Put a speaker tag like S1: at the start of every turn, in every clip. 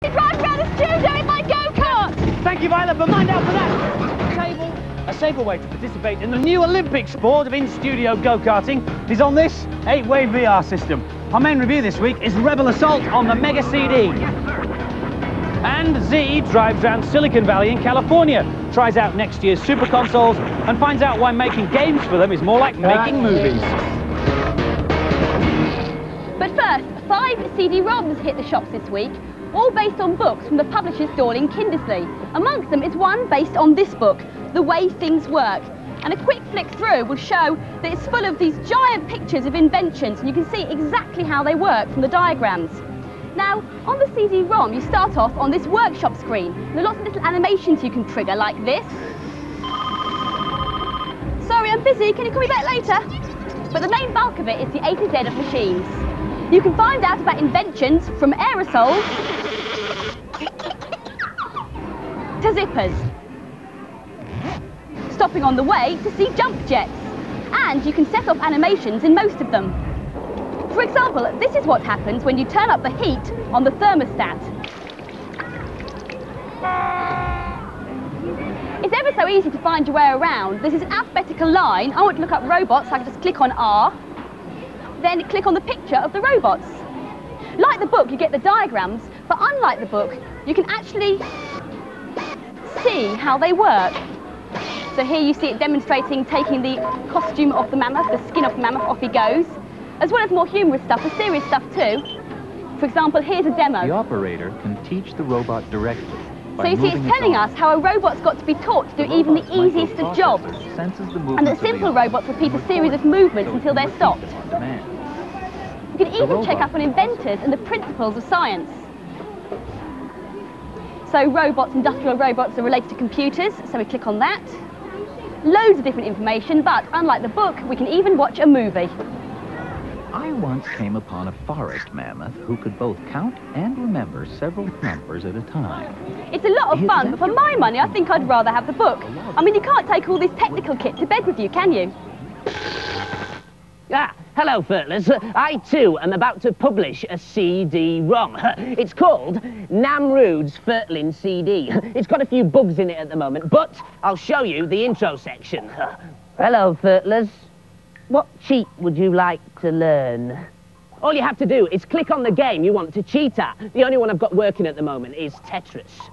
S1: Drive around the studio in my go-kart!
S2: Thank you, Violet, but mind out for that! Table. A safer way to participate in the new Olympic sport of in-studio go-karting is on this 8-way VR system. Our main review this week is Rebel Assault on the Mega CD. And Z drives around Silicon Valley in California, tries out next year's super consoles, and finds out why making games for them is more like making movies.
S1: But first, 5 CD-ROMs hit the shops this week, all based on books from the publishers Dorling Kindersley. Amongst them is one based on this book, The Way Things Work. And a quick flick through will show that it's full of these giant pictures of inventions, and you can see exactly how they work from the diagrams. Now, on the CD-ROM, you start off on this workshop screen. There are lots of little animations you can trigger, like this. Sorry, I'm busy, can you call me back later? But the main bulk of it is the A to Z of machines. You can find out about inventions from aerosols to zippers, stopping on the way to see jump jets, and you can set off animations in most of them. For example, this is what happens when you turn up the heat on the thermostat. It's ever so easy to find your way around. There's this alphabetical line. I want to look up robots, so I can just click on R, then click on the picture of the robots. Like the book, you get the diagrams, but unlike the book, you can actually see how they work. So here you see it demonstrating taking the costume of the mammoth, the skin of the mammoth, off he goes, as well as more humorous stuff, the serious stuff too. For example, here's a demo.
S3: The operator can teach the robot directly.
S1: So you see, it's telling us how a robot's got to be taught to do even the easiest of jobs, and that simple robots repeat a series of movements until they're stopped. You can even check up on inventors and the principles of science. So robots, industrial robots, are related to computers, so we click on that. Loads of different information, but unlike the book, we can even watch a movie.
S3: I once came upon a forest mammoth who could both count and remember several numbers at a time.
S1: It's a lot of fun, but for my money, I think I'd rather have the book. I mean, you can't take all this technical kit to bed with you, can you?
S4: Ah, hello, Furtlers. I, too, am about to publish a CD-ROM. It's called Namrood's Furtlin CD. It's got a few bugs in it at the moment, but I'll show you the intro section. Hello, Furtlers. What cheat would you like to learn? All you have to do is click on the game you want to cheat at. The only one I've got working at the moment is Tetris.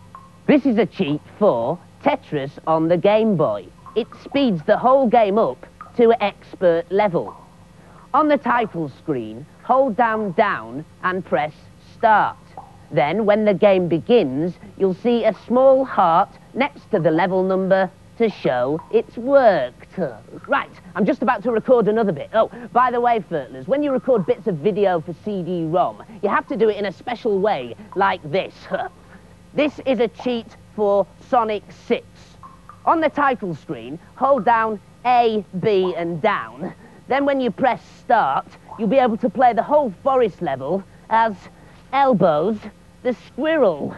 S4: This is a cheat for Tetris on the Game Boy. It speeds the whole game up to expert level. On the title screen, hold down and press Start. Then, when the game begins, you'll see a small heart next to the level number to show it's worked. Right, I'm just about to record another bit. Oh, by the way, Furtlers, when you record bits of video for CD-ROM, you have to do it in a special way, like this. This is a cheat for Sonic 6. On the title screen, hold down A, B, and down. Then when you press Start, you'll be able to play the whole forest level as Elbows the Squirrel.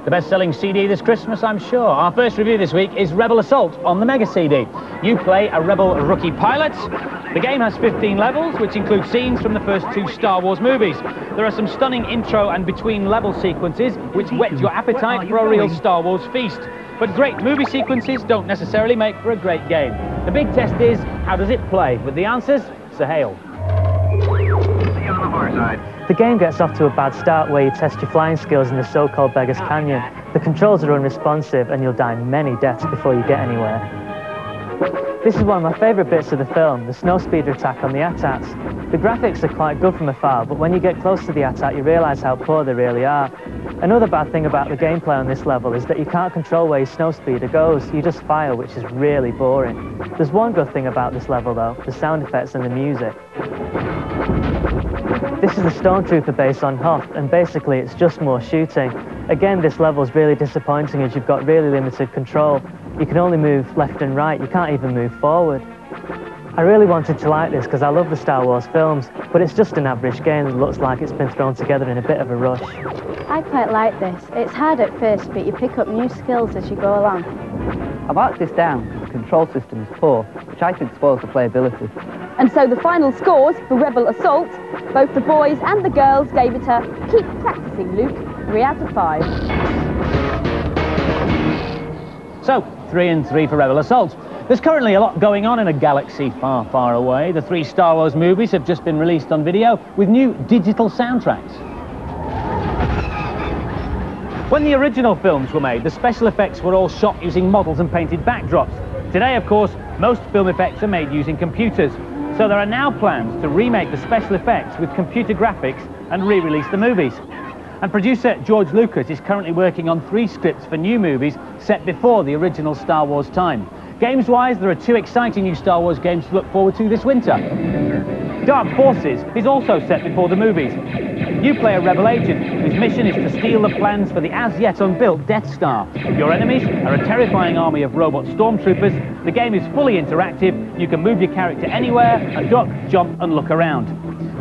S2: The best-selling CD this Christmas, I'm sure. Our first review this week is Rebel Assault on the Mega CD. You play a Rebel rookie pilot. The game has 15 levels, which include scenes from the first 2 Star Wars movies. There are some stunning intro and between-level sequences, which whet your appetite for a real Star Wars feast. But great movie sequences don't necessarily make for a great game. The big test is, how does it play? With the answers, Sir Hale.
S5: See you on the far side.
S6: The game gets off to a bad start where you test your flying skills in the so-called Beggar's Canyon. The controls are unresponsive and you'll die many deaths before you get anywhere. This is one of my favourite bits of the film, the snow speeder attack on the AT-ATs. The graphics are quite good from afar, but when you get close to the AT-AT you realise how poor they really are. Another bad thing about the gameplay on this level is that you can't control where your snow speeder goes, you just fire, which is really boring. There's one good thing about this level though, the sound effects and the music. This is the Stormtrooper base on Hoth, and basically it's just more shooting. Again, this level's really disappointing as you've got really limited control. You can only move left and right, you can't even move forward. I really wanted to like this because I love the Star Wars films, but it's just an average game that looks like it's been thrown together in a bit of a rush.
S7: I quite like this. It's hard at first, but you pick up new skills as you go along.
S8: I've marked this down. The control system is poor, which I think spoils the playability.
S1: And so the final scores for Rebel Assault, both the boys and the girls gave it a keep practicing, Luke, 3 out of 5.
S2: So, 3 and 3 for Rebel Assault. There's currently a lot going on in a galaxy far, far away. The 3 Star Wars movies have just been released on video with new digital soundtracks. When the original films were made, the special effects were all shot using models and painted backdrops. Today, of course, most film effects are made using computers. So there are now plans to remake the special effects with computer graphics and re-release the movies. And producer George Lucas is currently working on 3 scripts for new movies set before the original Star Wars time. Games-wise, there are 2 exciting new Star Wars games to look forward to this winter. Dark Forces is also set before the movies. You play a rebel agent whose mission is to steal the plans for the as-yet unbuilt Death Star. Your enemies are a terrifying army of robot stormtroopers. The game is fully interactive. You can move your character anywhere and duck, jump and look around.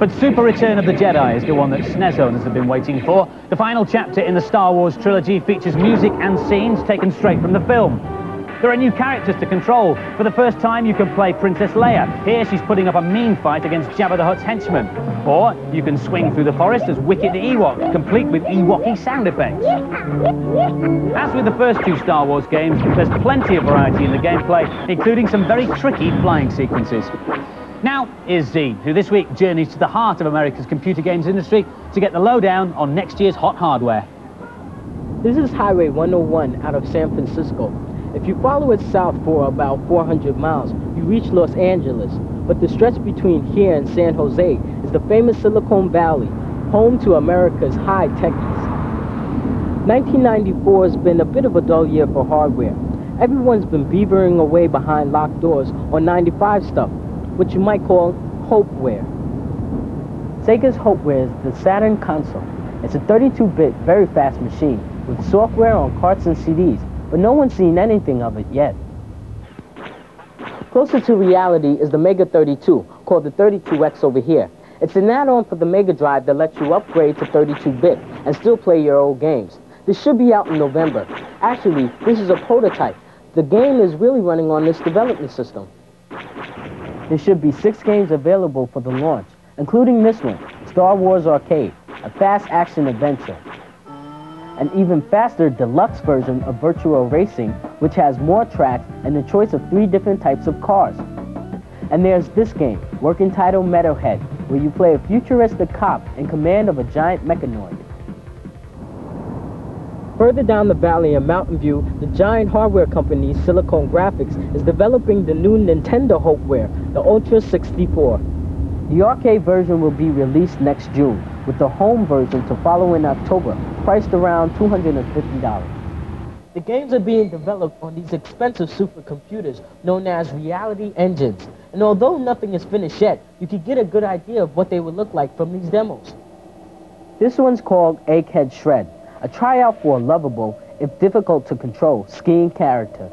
S2: But Super Return of the Jedi is the one that SNES owners have been waiting for. The final chapter in the Star Wars trilogy features music and scenes taken straight from the film. There are new characters to control. For the first time, you can play Princess Leia. Here, she's putting up a mean fight against Jabba the Hutt's henchmen. Or you can swing through the forest as Wicket the Ewok, complete with Ewoky sound effects. As with the first 2 Star Wars games, there's plenty of variety in the gameplay, including some very tricky flying sequences. Now, here's Z, who this week journeys to the heart of America's computer games industry to get the lowdown on next year's hot hardware.
S8: This is Highway 101 out of San Francisco. If you follow it south for about 400 miles, you reach Los Angeles. But the stretch between here and San Jose is the famous Silicon Valley, home to America's high techies. 1994 has been a bit of a dull year for hardware. Everyone's been beavering away behind locked doors on 95 stuff, what you might call hopeware.
S4: Sega's hopeware is the Saturn console. It's a 32-bit, very fast machine with software on carts and CDs, but no one's seen anything of it yet. Closer to reality is the Mega 32, called the 32X over here. It's an add-on for the Mega Drive that lets you upgrade to 32-bit and still play your old games. This should be out in November. Actually, this is a prototype. The game is really running on this development system. There should be 6 games available for the launch, including this one, Star Wars Arcade, a fast action adventure. An even faster deluxe version of Virtual Racing, which has more tracks and the choice of 3 different types of cars. And there's this game, working title Metalhead, where you play a futuristic cop in command of a giant mechanoid.
S8: Further down the valley in Mountain View, the giant hardware company Silicon Graphics is developing the new Nintendo hopeware, the Ultra 64.
S4: The arcade version will be released next June, with the home version to follow in October, priced around $250.
S8: The games are being developed on these expensive supercomputers known as reality engines. And although nothing is finished yet, you can get a good idea of what they would look like from these demos.
S4: This one's called Egghead Shred, a tryout for a lovable, if difficult to control, skiing character.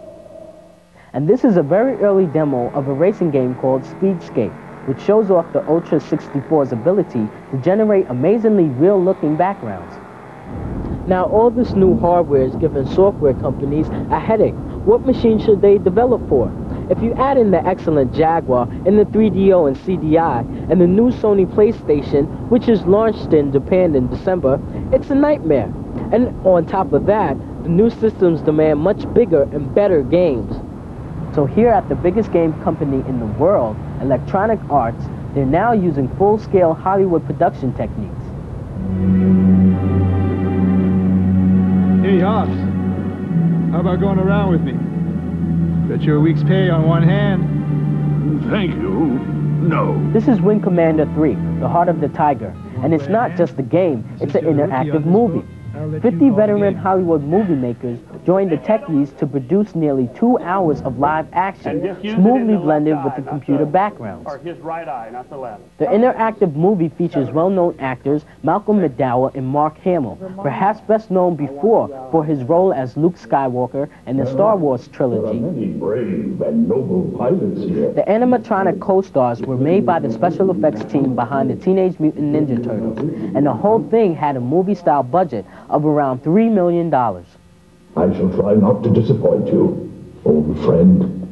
S4: And this is a very early demo of a racing game called Speedscape, which shows off the Ultra 64's ability to generate amazingly real-looking backgrounds.
S8: Now, all this new hardware is giving software companies a headache. What machine should they develop for? If you add in the excellent Jaguar and the 3DO and CDI and the new Sony PlayStation, which is launched in Japan in December, it's a nightmare. And on top of that, the new systems demand much bigger and better games.
S4: So here at the biggest game company in the world, Electronic Arts, they're now using full-scale Hollywood production techniques.
S9: Hey, Hobbs. How about going around with me? Bet you a week's pay on one hand.
S5: Thank you. No.
S4: This is Wing Commander 3, the Heart of the Tiger. And it's not just a game, it's an interactive movie. 50 veteran Hollywood movie makers joined the techies to produce nearly 2 hours of live action, smoothly blended with the computer backgrounds.
S10: His right eye, not the left.
S4: The interactive movie features well-known actors Malcolm McDowell and Mark Hamill, perhaps best known before for his role as Luke Skywalker in the Star Wars trilogy.
S5: Many brave and noble pilots here.
S4: The animatronic co-stars were made by the special effects team behind the Teenage Mutant Ninja Turtles, and the whole thing had a movie-style budget of around $3 million.
S5: I shall try not to disappoint you, old friend.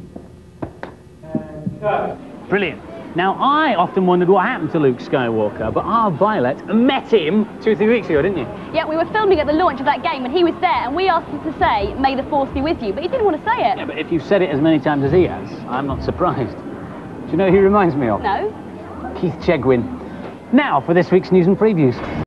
S2: Brilliant. Now, I often wondered what happened to Luke Skywalker, but our Violet met him 2 or 3 weeks ago, didn't you?
S1: Yeah, we were filming at the launch of that game and he was there and we asked him to say, "May the Force be with you," but he didn't want to say it.
S2: Yeah, but if you've said it as many times as he has, I'm not surprised. Do you know who he reminds me of?
S1: No.
S2: Keith Chegwin. Now for this week's news and previews.